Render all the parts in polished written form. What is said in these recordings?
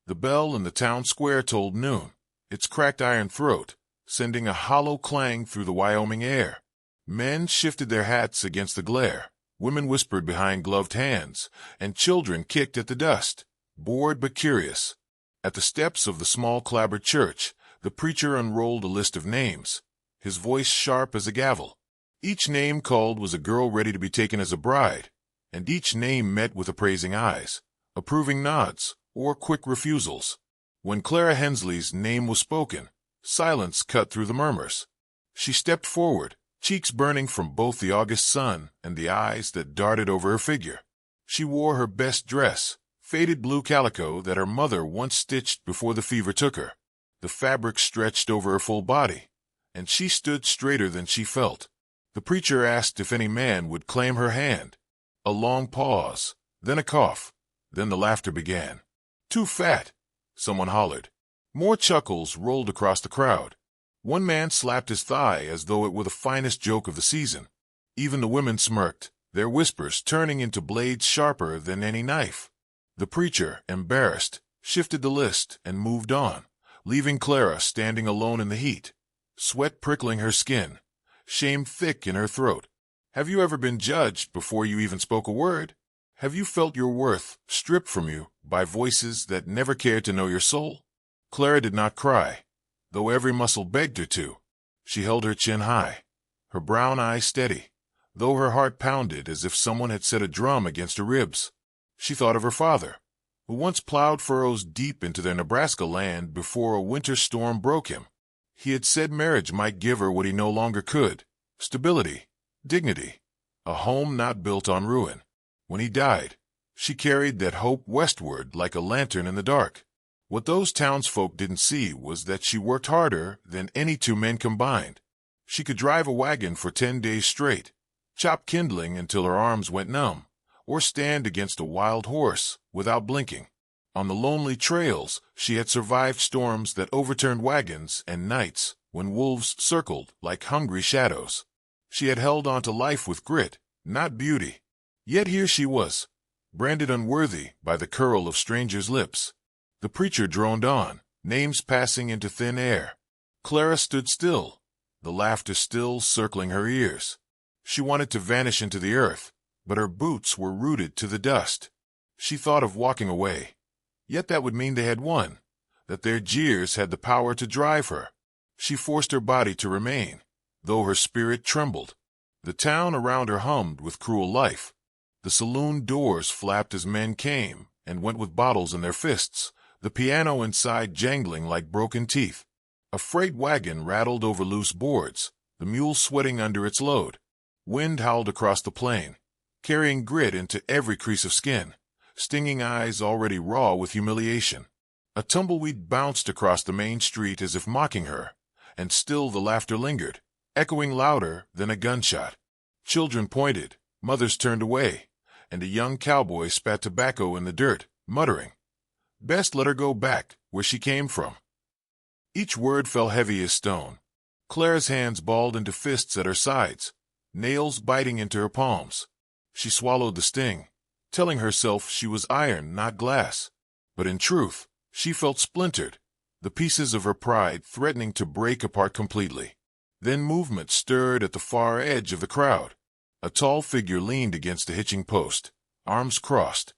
The bell in the town square told noon, its cracked iron throat sending a hollow clang through the Wyoming air. Men shifted their hats against the glare, women whispered behind gloved hands, and children kicked at the dust, bored but curious. At the steps of the small clapboard church, the preacher unrolled a list of names, his voice sharp as a gavel. Each name called was a girl ready to be taken as a bride, and each name met with appraising eyes, approving nods, or quick refusals. When Clara Hensley's name was spoken, silence cut through the murmurs. She stepped forward, cheeks burning from both the August sun and the eyes that darted over her figure. She wore her best dress, faded blue calico that her mother once stitched before the fever took her. The fabric stretched over her full body, and she stood straighter than she felt. The preacher asked if any man would claim her hand. A long pause, then a cough, then the laughter began. "Too fat," someone hollered. More chuckles rolled across the crowd. One man slapped his thigh as though it were the finest joke of the season. Even the women smirked, their whispers turning into blades sharper than any knife. The preacher, embarrassed, shifted the list and moved on, leaving Clara standing alone in the heat, sweat prickling her skin, shame thick in her throat. Have you ever been judged before you even spoke a word? Have you felt your worth stripped from you by voices that never cared to know your soul? Clara did not cry, though every muscle begged her to. She held her chin high, her brown eyes steady, though her heart pounded as if someone had set a drum against her ribs. She thought of her father, who once plowed furrows deep into their Nebraska land before a winter storm broke him. He had said marriage might give her what he no longer could: stability, dignity, a home not built on ruin. When he died, she carried that hope westward like a lantern in the dark. What those townsfolk didn't see was that she worked harder than any two men combined. She could drive a wagon for 10 days straight, chop kindling until her arms went numb, or stand against a wild horse without blinking. On the lonely trails, she had survived storms that overturned wagons and nights when wolves circled like hungry shadows. She had held on to life with grit, not beauty. Yet here she was, branded unworthy by the curl of strangers' lips. The preacher droned on, names passing into thin air. Clara stood still, the laughter still circling her ears. She wanted to vanish into the earth, but her boots were rooted to the dust. She thought of walking away, yet that would mean they had won, that their jeers had the power to drive her. She forced her body to remain, though her spirit trembled. The town around her hummed with cruel life. The saloon doors flapped as men came and went with bottles in their fists, the piano inside jangling like broken teeth. A freight wagon rattled over loose boards, the mule sweating under its load. Wind howled across the plain, carrying grit into every crease of skin, stinging eyes already raw with humiliation. A tumbleweed bounced across the main street as if mocking her, and still the laughter lingered, echoing louder than a gunshot. Children pointed, mothers turned away, and a young cowboy spat tobacco in the dirt, muttering, "Best let her go back where she came from." Each word fell heavy as stone. Clara's hands balled into fists at her sides, nails biting into her palms. She swallowed the sting, telling herself she was iron, not glass. But in truth, she felt splintered, the pieces of her pride threatening to break apart completely. Then movement stirred at the far edge of the crowd. A tall figure leaned against a hitching post, arms crossed,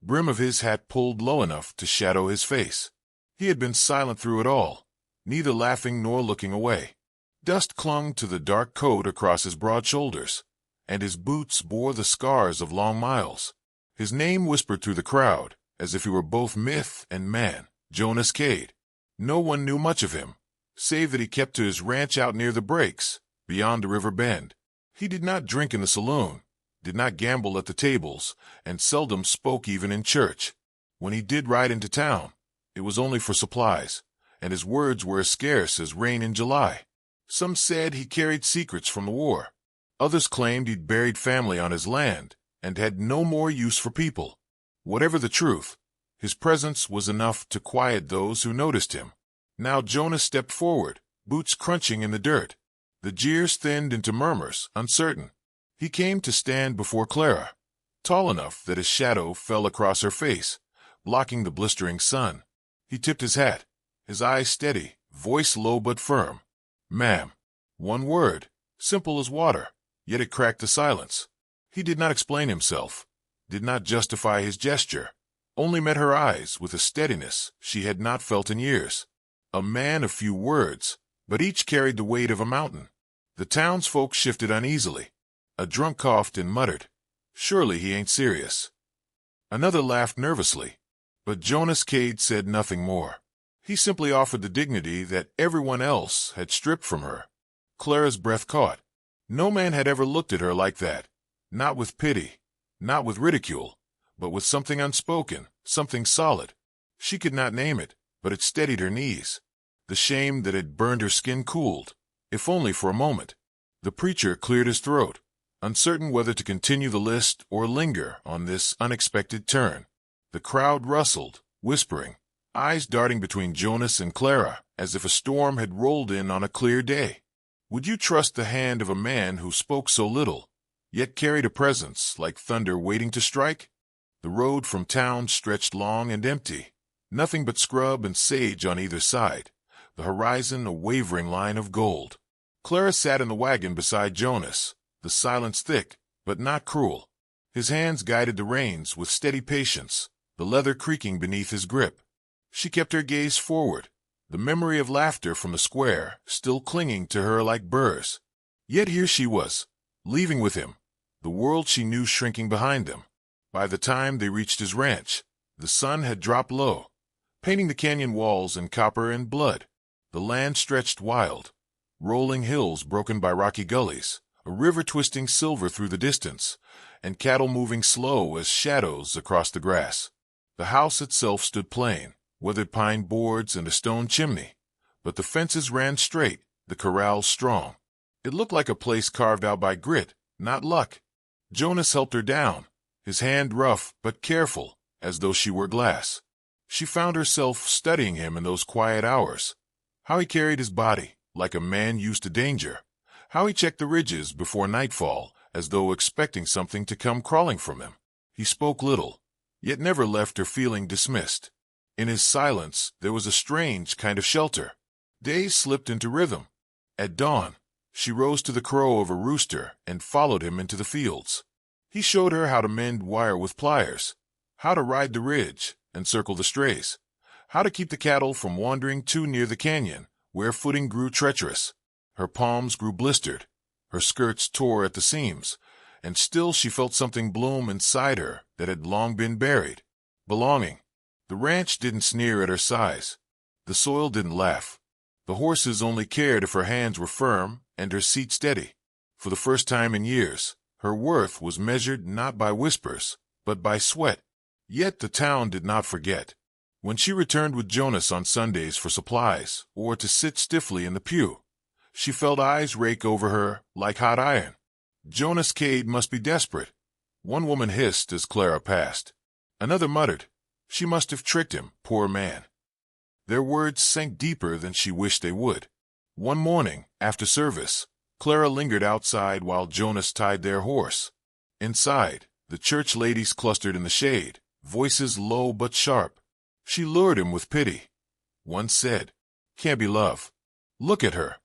brim of his hat pulled low enough to shadow his face. He had been silent through it all, neither laughing nor looking away. Dust clung to the dark coat across his broad shoulders, and his boots bore the scars of long miles. His name whispered through the crowd, as if he were both myth and man: Jonas Cade. No one knew much of him, save that he kept to his ranch out near the breaks, beyond the river bend. He did not drink in the saloon, did not gamble at the tables, and seldom spoke even in church. When he did ride into town, it was only for supplies, and his words were as scarce as rain in July. Some said he carried secrets from the war. Others claimed he'd buried family on his land and had no more use for people. Whatever the truth, his presence was enough to quiet those who noticed him. Now Jonas stepped forward, boots crunching in the dirt. The jeers thinned into murmurs, uncertain. He came to stand before Clara, tall enough that his shadow fell across her face, blocking the blistering sun. He tipped his hat, his eyes steady, voice low but firm. "Ma'am." One word, simple as water, yet it cracked the silence. He did not explain himself, did not justify his gesture, only met her eyes with a steadiness she had not felt in years. A man of few words, but each carried the weight of a mountain. The townsfolk shifted uneasily. A drunk coughed and muttered, "Surely he ain't serious." Another laughed nervously, but Jonas Cade said nothing more. He simply offered the dignity that everyone else had stripped from her. Clara's breath caught. No man had ever looked at her like that, not with pity, not with ridicule, but with something unspoken, something solid. She could not name it, but it steadied her knees. The shame that had burned her skin cooled, if only for a moment. The preacher cleared his throat, uncertain whether to continue the list or linger on this unexpected turn. The crowd rustled, whispering, eyes darting between Jonas and Clara, as if a storm had rolled in on a clear day. Would you trust the hand of a man who spoke so little, yet carried a presence like thunder waiting to strike? The road from town stretched long and empty, nothing but scrub and sage on either side, the horizon a wavering line of gold. Clara sat in the wagon beside Jonas, the silence thick, but not cruel. His hands guided the reins with steady patience, the leather creaking beneath his grip. She kept her gaze forward, the memory of laughter from the square still clinging to her like burrs. Yet here she was, leaving with him, the world she knew shrinking behind them. By the time they reached his ranch, the sun had dropped low, painting the canyon walls in copper and blood. The land stretched wild, rolling hills broken by rocky gullies, a river twisting silver through the distance, and cattle moving slow as shadows across the grass. The house itself stood plain, weathered pine boards and a stone chimney, but the fences ran straight, the corrals strong. It looked like a place carved out by grit, not luck. Jonas helped her down, his hand rough but careful, as though she were glass. She found herself studying him in those quiet hours, how he carried his body, like a man used to danger, how he checked the ridges before nightfall, as though expecting something to come crawling from him. He spoke little, yet never left her feeling dismissed. In his silence there was a strange kind of shelter. Days slipped into rhythm. At dawn, she rose to the crow of a rooster and followed him into the fields. He showed her how to mend wire with pliers, how to ride the ridge and circle the strays, how to keep the cattle from wandering too near the canyon, where footing grew treacherous. Her palms grew blistered, her skirts tore at the seams, and still she felt something bloom inside her that had long been buried. Belonging. The ranch didn't sneer at her size. The soil didn't laugh. The horses only cared if her hands were firm and her seat steady. For the first time in years, her worth was measured not by whispers, but by sweat. Yet the town did not forget. When she returned with Jonas on Sundays for supplies or to sit stiffly in the pew, she felt eyes rake over her like hot iron. Jonas Cade must be desperate. One woman hissed as Clara passed. Another muttered, she must have tricked him, poor man. Their words sank deeper than she wished they would. One morning, after service, Clara lingered outside while Jonas tied their horse. Inside, the church ladies clustered in the shade, voices low but sharp. She lured him with pity. One said, "Can't be love. Look at her."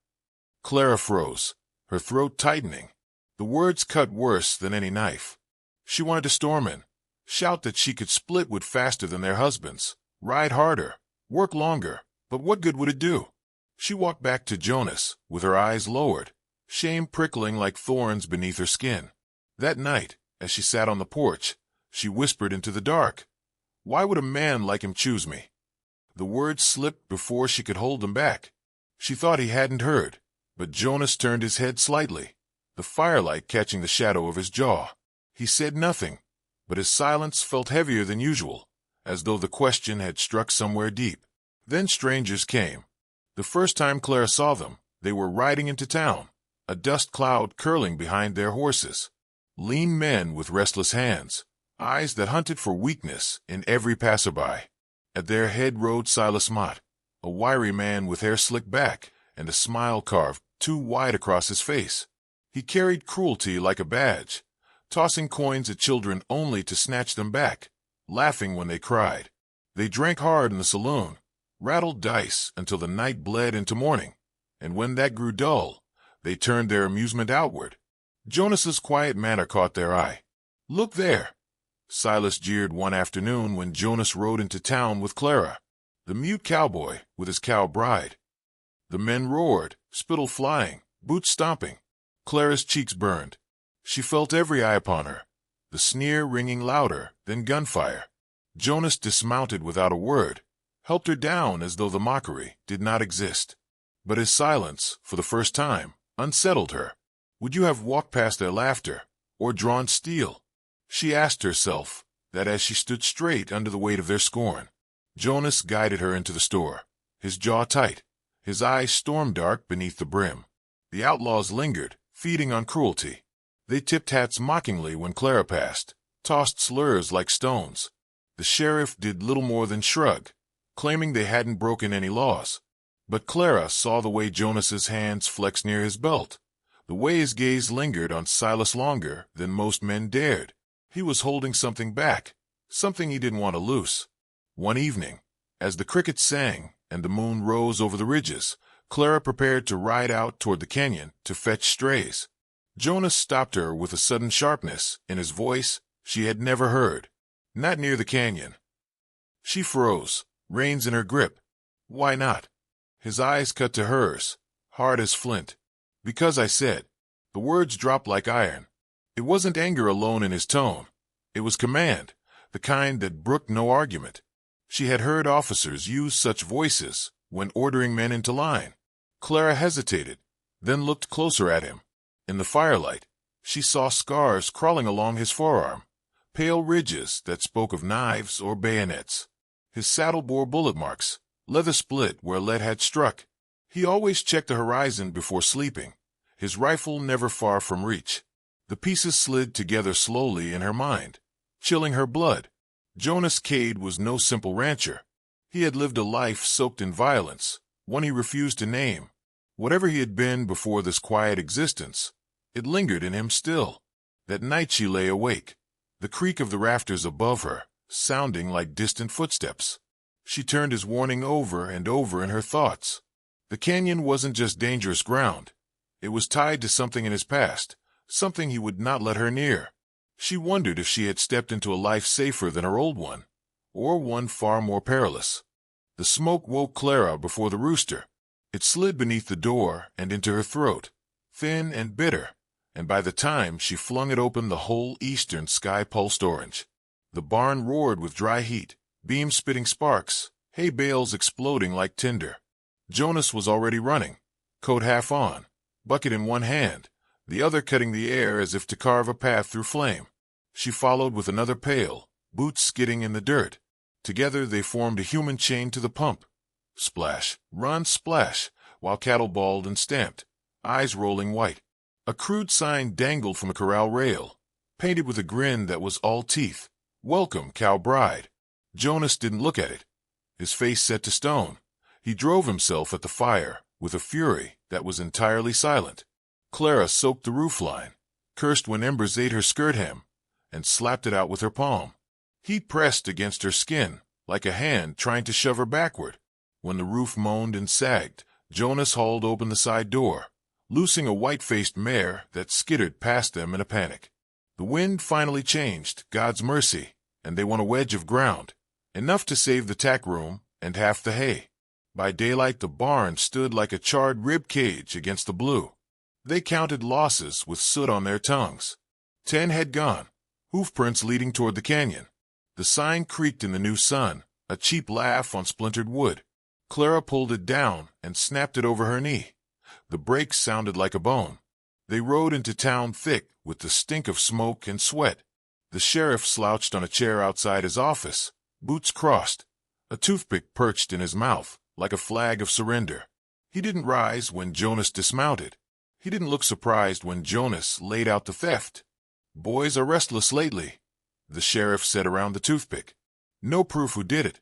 Clara froze, her throat tightening. The words cut worse than any knife. She wanted to storm in, shout that she could split wood faster than their husbands, ride harder, work longer, but what good would it do? She walked back to Jonas, with her eyes lowered, shame prickling like thorns beneath her skin. That night, as she sat on the porch, she whispered into the dark, "Why would a man like him choose me?" The words slipped before she could hold them back. She thought he hadn't heard, but Jonas turned his head slightly, the firelight catching the shadow of his jaw. He said nothing, but his silence felt heavier than usual, as though the question had struck somewhere deep. Then strangers came. The first time Clara saw them, they were riding into town, a dust cloud curling behind their horses. Lean men with restless hands, eyes that hunted for weakness in every passerby. At their head rode Silas Mott, a wiry man with hair slicked back and a smile carved too wide across his face. He carried cruelty like a badge, tossing coins at children only to snatch them back, laughing when they cried. They drank hard in the saloon, rattled dice until the night bled into morning, and when that grew dull, they turned their amusement outward. Jonas's quiet manner caught their eye. "Look there," Silas jeered one afternoon when Jonas rode into town with Clara, the mute cowboy with his cow bride. The men roared, spittle flying, boots stomping. Clara's cheeks burned. She felt every eye upon her, the sneer ringing louder than gunfire. Jonas dismounted without a word, helped her down as though the mockery did not exist. But his silence, for the first time, unsettled her. Would you have walked past their laughter, or drawn steel? She asked herself that as she stood straight under the weight of their scorn. Jonas guided her into the store, his jaw tight, his eyes storm-dark beneath the brim. The outlaws lingered, feeding on cruelty. They tipped hats mockingly when Clara passed, tossed slurs like stones. The sheriff did little more than shrug, claiming they hadn't broken any laws. But Clara saw the way Jonas's hands flexed near his belt, the way his gaze lingered on Silas longer than most men dared. He was holding something back, something he didn't want to loose. One evening, as the crickets sang and the moon rose over the ridges, Clara prepared to ride out toward the canyon to fetch strays. Jonas stopped her with a sudden sharpness in his voice she had never heard. "Not near the canyon." She froze, reins in her grip. "Why not?" His eyes cut to hers, hard as flint. "Because I said." The words dropped like iron. It wasn't anger alone in his tone. It was command, the kind that brooked no argument. She had heard officers use such voices when ordering men into line. Clara hesitated, then looked closer at him. In the firelight, she saw scars crawling along his forearm, pale ridges that spoke of knives or bayonets. His saddle bore bullet marks, leather split where lead had struck. He always checked the horizon before sleeping, his rifle never far from reach. The pieces slid together slowly in her mind, chilling her blood. Jonas Cade was no simple rancher. He had lived a life soaked in violence, one he refused to name. Whatever he had been before this quiet existence, it lingered in him still. That night she lay awake, the creak of the rafters above her sounding like distant footsteps. She turned his warning over and over in her thoughts. The canyon wasn't just dangerous ground. It was tied to something in his past, something he would not let her near. She wondered if she had stepped into a life safer than her old one, or one far more perilous. The smoke woke Clara before the rooster. It slid beneath the door and into her throat, thin and bitter, and by the time she flung it open the whole eastern sky pulsed orange. The barn roared with dry heat, beams spitting sparks, hay bales exploding like tinder. Jonas was already running, coat half on, bucket in one hand, the other cutting the air as if to carve a path through flame. She followed with another pail, boots skidding in the dirt. Together they formed a human chain to the pump. Splash, run, splash, while cattle bawled and stamped, eyes rolling white. A crude sign dangled from a corral rail, painted with a grin that was all teeth. "Welcome, cow bride." Jonas didn't look at it, his face set to stone. He drove himself at the fire with a fury that was entirely silent. Clara soaked the roofline, cursed when embers ate her skirt hem, and slapped it out with her palm. Heat pressed against her skin, like a hand trying to shove her backward. When the roof moaned and sagged, Jonas hauled open the side door, loosing a white-faced mare that skittered past them in a panic. The wind finally changed, God's mercy, and they won a wedge of ground, enough to save the tack room and half the hay. By daylight the barn stood like a charred rib cage against the blue. They counted losses with soot on their tongues. 10 had gone, hoofprints leading toward the canyon. The sign creaked in the new sun, a cheap laugh on splintered wood. Clara pulled it down and snapped it over her knee. The brakes sounded like a bone. They rode into town thick with the stink of smoke and sweat. The sheriff slouched on a chair outside his office, boots crossed, a toothpick perched in his mouth like a flag of surrender. He didn't rise when Jonas dismounted. He didn't look surprised when Jonas laid out the theft. "Boys are restless lately," the sheriff said around the toothpick. "No proof who did it."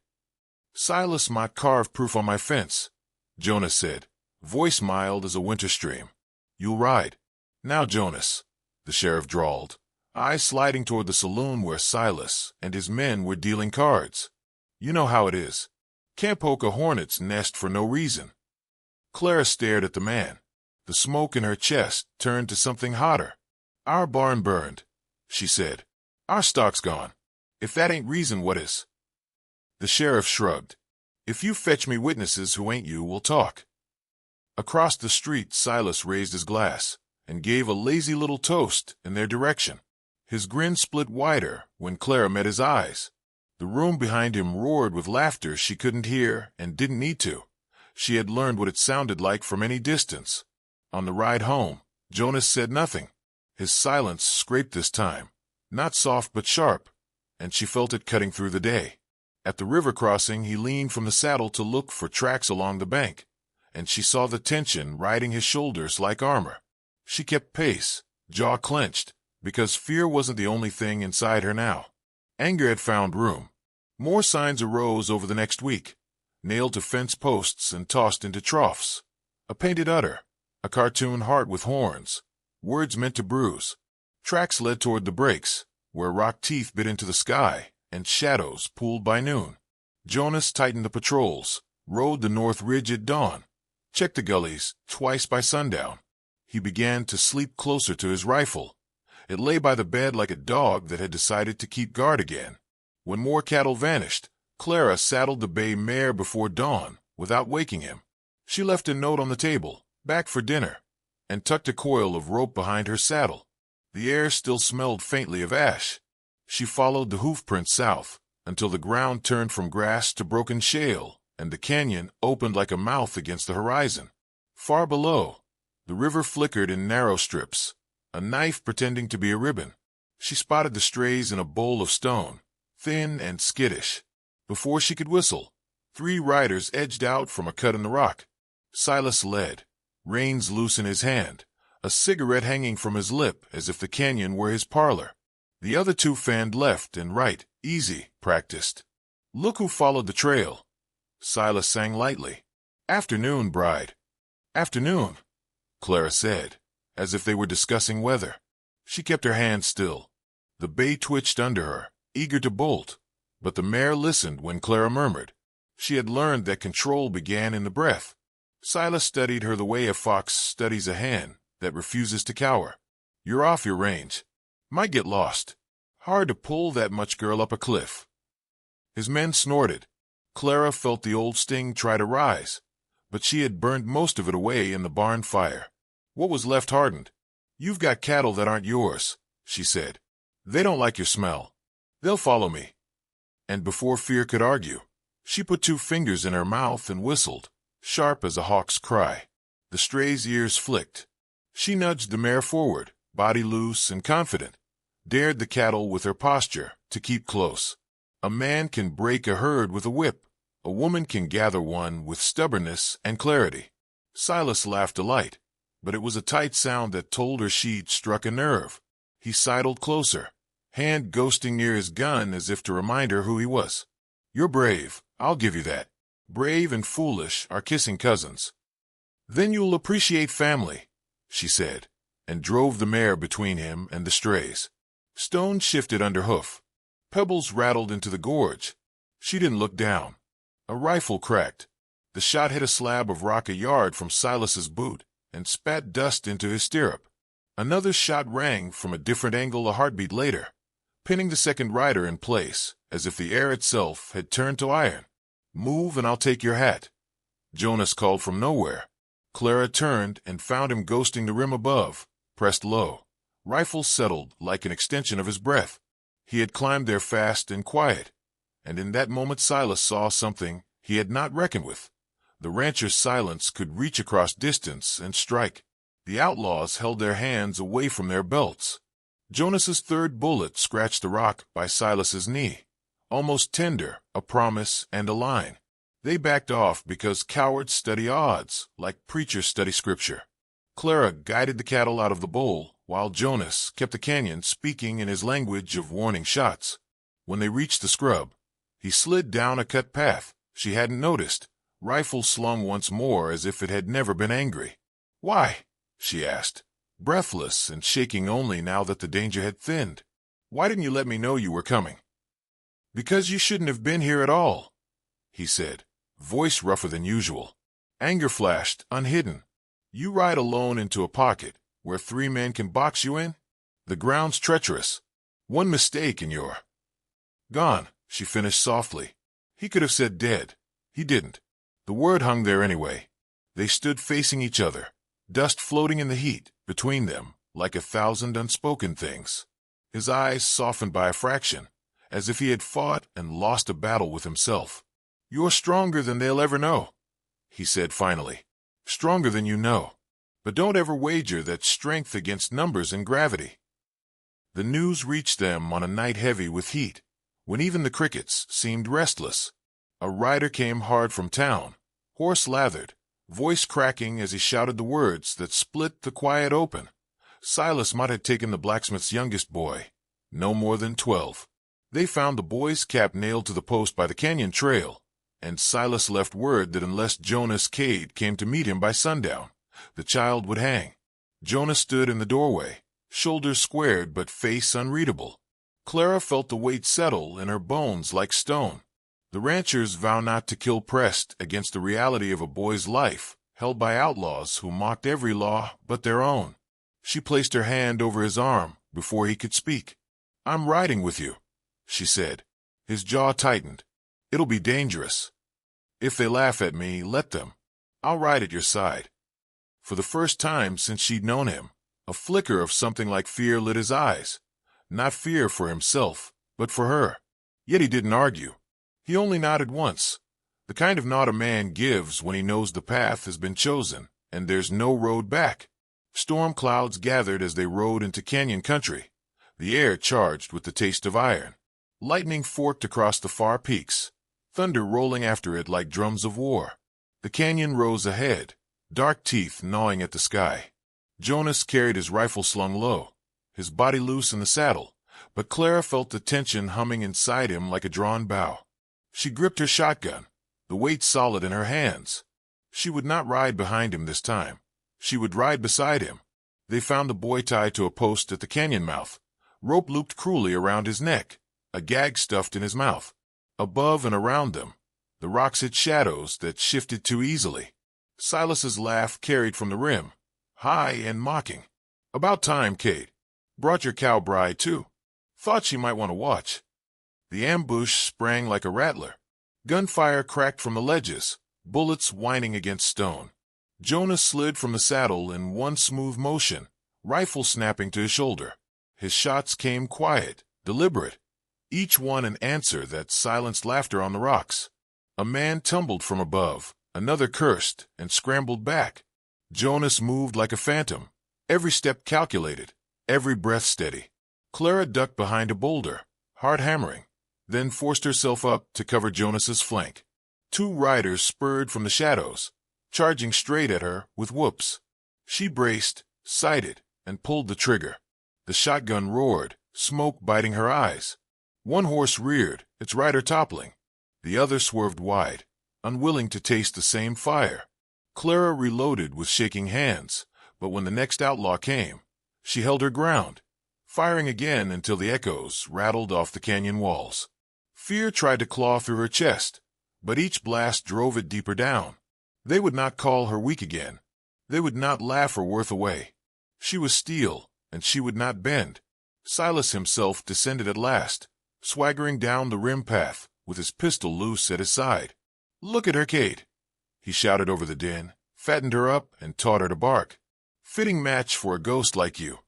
"Silas might carve proof on my fence," Jonas said, voice mild as a winter stream. "You'll ride." "Now, Jonas," the sheriff drawled, eyes sliding toward the saloon where Silas and his men were dealing cards. "You know how it is. Can't poke a hornet's nest for no reason. Clara stared at the man. The smoke in her chest turned to something hotter. Our barn burned, she said. Our stock's gone. If that ain't reason, what is? The sheriff shrugged. If you fetch me witnesses who ain't you, we'll talk. Across the street, Silas raised his glass and gave a lazy little toast in their direction. His grin split wider when Clara met his eyes. The room behind him roared with laughter she couldn't hear and didn't need to. She had learned what it sounded like from any distance. On the ride home, Jonas said nothing. His silence scraped this time, not soft but sharp, and she felt it cutting through the day. At the river crossing, he leaned from the saddle to look for tracks along the bank, and she saw the tension riding his shoulders like armor. She kept pace, jaw clenched, because fear wasn't the only thing inside her now. Anger had found room. More signs arose over the next week, nailed to fence posts and tossed into troughs. A painted udder, a cartoon heart with horns, words meant to bruise. Tracks led toward the breaks, where rock teeth bit into the sky and shadows pooled by noon. Jonas tightened the patrols, rode the North Ridge at dawn, checked the gullies twice by sundown. He began to sleep closer to his rifle. It lay by the bed like a dog that had decided to keep guard again. When more cattle vanished, Clara saddled the bay mare before dawn without waking him. She left a note on the table, back for dinner, and tucked a coil of rope behind her saddle. The air still smelled faintly of ash. She followed the hoofprints south until the ground turned from grass to broken shale, and the canyon opened like a mouth against the horizon. Far below, the river flickered in narrow strips, a knife pretending to be a ribbon. She spotted the strays in a bowl of stone, thin and skittish. Before she could whistle, 3 riders edged out from a cut in the rock. Silas led, reins loose in his hand, a cigarette hanging from his lip as if the canyon were his parlor. The other 2 fanned left and right, easy, practiced. Look who followed the trail. Silas sang lightly. Afternoon, bride. Afternoon, Clara said, as if they were discussing weather. She kept her hand still. The bay twitched under her, eager to bolt, but the mare listened when Clara murmured. She had learned that control began in the breath. Silas studied her the way a fox studies a hen that refuses to cower. You're off your range. Might get lost. Hard to pull that much girl up a cliff. His men snorted. Clara felt the old sting try to rise, but she had burned most of it away in the barn fire. What was left hardened. You've got cattle that aren't yours, she said. They don't like your smell. They'll follow me. And before fear could argue, she put 2 fingers in her mouth and whistled, sharp as a hawk's cry. The stray's ears flicked. She nudged the mare forward, body loose and confident, dared the cattle with her posture to keep close. A man can break a herd with a whip. A woman can gather one with stubbornness and clarity. Silas laughed delight, but it was a tight sound that told her she'd struck a nerve. He sidled closer, hand ghosting near his gun as if to remind her who he was. You're brave, I'll give you that. Brave and foolish are kissing cousins. Then you'll appreciate family, she said, and drove the mare between him and the strays. Stones shifted under hoof. Pebbles rattled into the gorge. She didn't look down. A rifle cracked. The shot hit a slab of rock a yard from Silas's boot and spat dust into his stirrup. Another shot rang from a different angle a heartbeat later, pinning the second rider in place, as if the air itself had turned to iron. Move and I'll take your hat, Jonas called from nowhere. Clara turned and found him ghosting the rim above, pressed low. Rifle settled like an extension of his breath. He had climbed there fast and quiet, and in that moment Silas saw something he had not reckoned with. The rancher's silence could reach across distance and strike. The outlaws held their hands away from their belts. Jonas's third bullet scratched the rock by Silas's knee, almost tender, a promise and a line. They backed off because cowards study odds, like preachers study scripture. Clara guided the cattle out of the bowl, while Jonas kept the canyon speaking in his language of warning shots. When they reached the scrub, he slid down a cut path she hadn't noticed, rifle slung once more as if it had never been angry. Why? She asked, breathless and shaking only now that the danger had thinned. Why didn't you let me know you were coming? Because you shouldn't have been here at all, he said, voice rougher than usual. Anger flashed, unhidden. You ride alone into a pocket where 3 men can box you in? The ground's treacherous. One mistake and you're gone, she finished softly. He could have said dead. He didn't. The word hung there anyway. They stood facing each other, dust floating in the heat between them like 1,000 unspoken things. His eyes softened by a fraction, as if he had fought and lost a battle with himself. You're stronger than they'll ever know, he said finally. Stronger than you know. But don't ever wager that strength against numbers and gravity. The news reached them on a night heavy with heat, when even the crickets seemed restless. A rider came hard from town, horse lathered, voice cracking as he shouted the words that split the quiet open. Silas Mott had taken the blacksmith's youngest boy, no more than 12. They found the boy's cap nailed to the post by the canyon trail, and Silas left word that unless Jonas Cade came to meet him by sundown, the child would hang. Jonas stood in the doorway, shoulders squared but face unreadable. Clara felt the weight settle in her bones like stone. The ranchers' vow not to kill pressed against the reality of a boy's life, held by outlaws who mocked every law but their own. She placed her hand over his arm before he could speak. I'm riding with you, she said. His jaw tightened. It'll be dangerous. If they laugh at me, let them. I'll ride at your side. For the first time since she'd known him, a flicker of something like fear lit his eyes. Not fear for himself, but for her. Yet he didn't argue. He only nodded once, the kind of nod a man gives when he knows the path has been chosen and there's no road back. Storm clouds gathered as they rode into canyon country, the air charged with the taste of iron. Lightning forked across the far peaks, thunder rolling after it like drums of war. The canyon rose ahead, dark teeth gnawing at the sky. Jonas carried his rifle slung low, his body loose in the saddle, but Clara felt the tension humming inside him like a drawn bow. She gripped her shotgun, the weight solid in her hands. She would not ride behind him this time. She would ride beside him. They found the boy tied to a post at the canyon mouth, rope looped cruelly around his neck, a gag stuffed in his mouth. Above and around them, the rocks hid shadows that shifted too easily. Silas's laugh carried from the rim, high and mocking. About time, Cade. Brought your cow bride, too. Thought she might want to watch. The ambush sprang like a rattler. Gunfire cracked from the ledges, bullets whining against stone. Jonas slid from the saddle in one smooth motion, rifle snapping to his shoulder. His shots came quiet, deliberate, each one an answer that silenced laughter on the rocks. A man tumbled from above, another cursed and scrambled back. Jonas moved like a phantom, every step calculated, every breath steady. Clara ducked behind a boulder, heart hammering, then forced herself up to cover Jonas's flank. 2 riders spurred from the shadows, charging straight at her with whoops. She braced, sighted, and pulled the trigger. The shotgun roared, smoke biting her eyes. One horse reared, its rider toppling. The other swerved wide, unwilling to taste the same fire. Clara reloaded with shaking hands, but when the next outlaw came, she held her ground, firing again until the echoes rattled off the canyon walls. Fear tried to claw through her chest, but each blast drove it deeper down. They would not call her weak again. They would not laugh her worth away. She was steel, and she would not bend. Silas himself descended at last, swaggering down the rim path, with his pistol loose at his side. "Look at her, Cade," he shouted over the din, fattened her up and taught her to bark. "Fitting match for a ghost like you."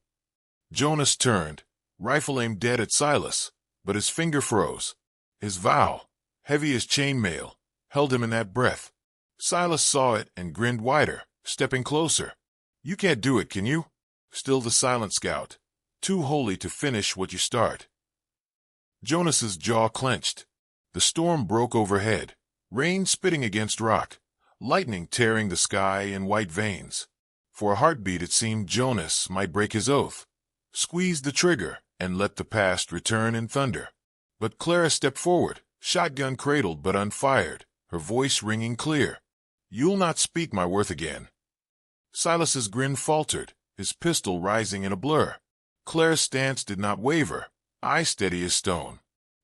Jonas turned, rifle aimed dead at Silas, but his finger froze. His vow, heavy as chainmail, held him in that breath. Silas saw it and grinned wider, stepping closer. "You can't do it, can you?" Still the silent scout, too holy to finish what you start. Jonas's jaw clenched. The storm broke overhead, rain spitting against rock, lightning tearing the sky in white veins. For a heartbeat it seemed Jonas might break his oath, squeeze the trigger, and let the past return in thunder. But Clara stepped forward, shotgun cradled but unfired, her voice ringing clear. "You'll not speak my worth again." Silas's grin faltered, his pistol rising in a blur. Clara's stance did not waver, eye steady as stone.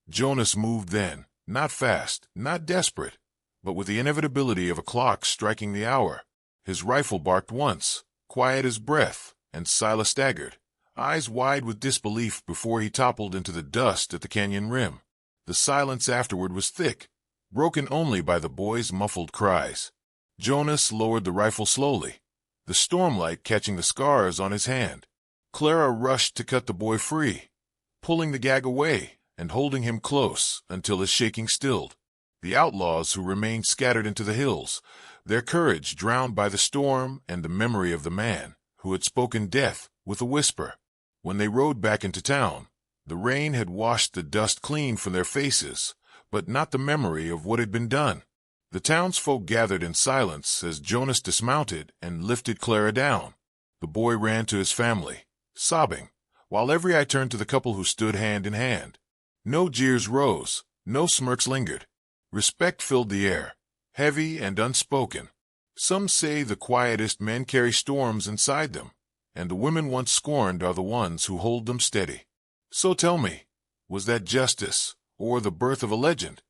Jonas moved then, not fast, not desperate, but with the inevitability of a clock striking the hour. His rifle barked once, quiet as breath, and Silas staggered, eyes wide with disbelief before he toppled into the dust at the canyon rim. The silence afterward was thick, broken only by the boy's muffled cries. Jonas lowered the rifle slowly, the stormlight catching the scars on his hand. Clara rushed to cut the boy free, pulling the gag away and holding him close until his shaking stilled. The outlaws who remained scattered into the hills, their courage drowned by the storm and the memory of the man who had spoken death with a whisper. When they rode back into town, the rain had washed the dust clean from their faces, but not the memory of what had been done. The townsfolk gathered in silence as Jonas dismounted and lifted Clara down. The boy ran to his family, sobbing, while every eye turned to the couple who stood hand in hand. No jeers rose, no smirks lingered. Respect filled the air, heavy and unspoken. Some say the quietest men carry storms inside them, and the women once scorned are the ones who hold them steady. So tell me, was that justice, or the birth of a legend?